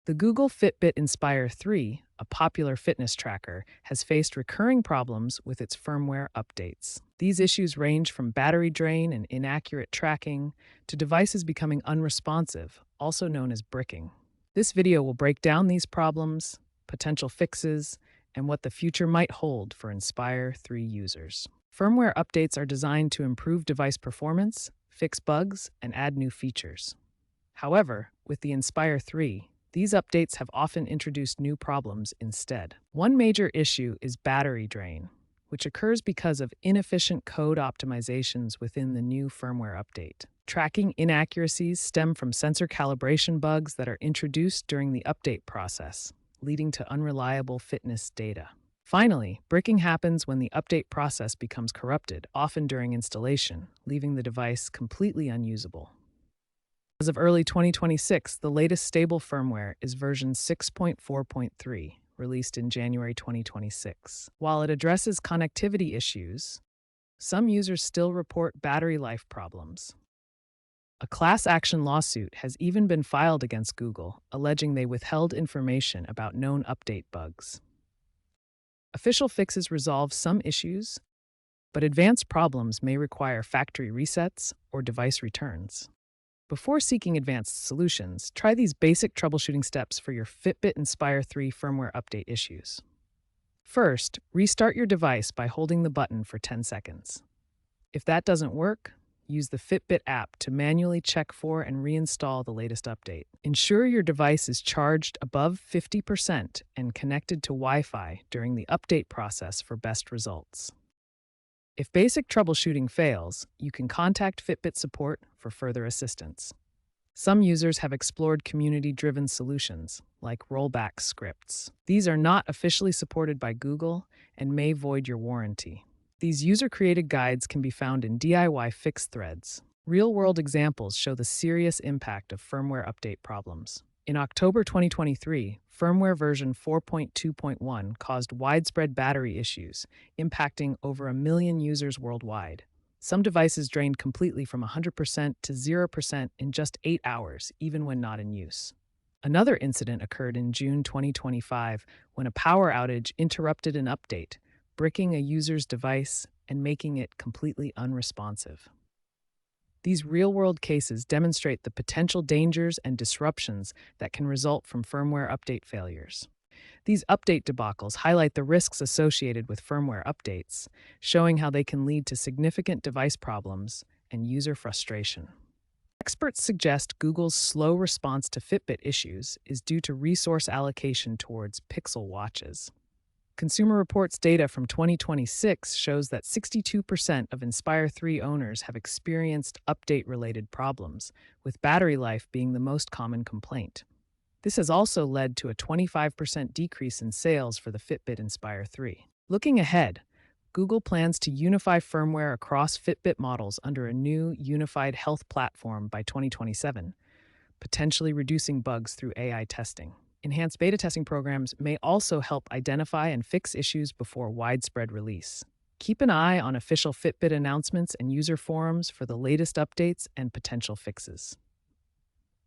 The Google Fitbit Inspire 3, a popular fitness tracker, has faced recurring problems with its firmware updates. These issues range from battery drain and inaccurate tracking to devices becoming unresponsive, also known as bricking. This video will break down these problems, potential fixes, and what the future might hold for Inspire 3 users. Firmware updates are designed to improve device performance, fix bugs, and add new features. However, with the Inspire 3, these updates have often introduced new problems instead. One major issue is battery drain, which occurs because of inefficient code optimizations within the new firmware update. Tracking inaccuracies stem from sensor calibration bugs that are introduced during the update process, leading to unreliable fitness data. Finally, bricking happens when the update process becomes corrupted, often during installation, leaving the device completely unusable. As of early 2026, the latest stable firmware is version 6.4.3, released in January 2026. While it addresses connectivity issues, some users still report battery life problems. A class action lawsuit has even been filed against Google, alleging they withheld information about known update bugs. Official fixes resolve some issues, but advanced problems may require factory resets or device returns. Before seeking advanced solutions, try these basic troubleshooting steps for your Fitbit Inspire 3 firmware update issues. First, restart your device by holding the button for 10 seconds. If that doesn't work, use the Fitbit app to manually check for and reinstall the latest update. Ensure your device is charged above 50% and connected to Wi-Fi during the update process for best results. If basic troubleshooting fails, you can contact Fitbit support for further assistance. Some users have explored community-driven solutions, like rollback scripts. These are not officially supported by Google and may void your warranty. These user-created guides can be found in DIY fix threads. Real-world examples show the serious impact of firmware update problems. In October 2023, firmware version 4.2.1 caused widespread battery issues, impacting over 1 million users worldwide. Some devices drained completely from 100% to 0% in just 8 hours, even when not in use. Another incident occurred in June 2025 when a power outage interrupted an update, bricking a user's device and making it completely unresponsive. These real-world cases demonstrate the potential dangers and disruptions that can result from firmware update failures. These update debacles highlight the risks associated with firmware updates, showing how they can lead to significant device problems and user frustration. Experts suggest Google's slow response to Fitbit issues is due to resource allocation towards Pixel watches. Consumer Reports data from 2026 shows that 62% of Inspire 3 owners have experienced update-related problems, with battery life being the most common complaint. This has also led to a 25% decrease in sales for the Fitbit Inspire 3. Looking ahead, Google plans to unify firmware across Fitbit models under a new unified health platform by 2027, potentially reducing bugs through AI testing. Enhanced beta testing programs may also help identify and fix issues before widespread release. Keep an eye on official Fitbit announcements and user forums for the latest updates and potential fixes.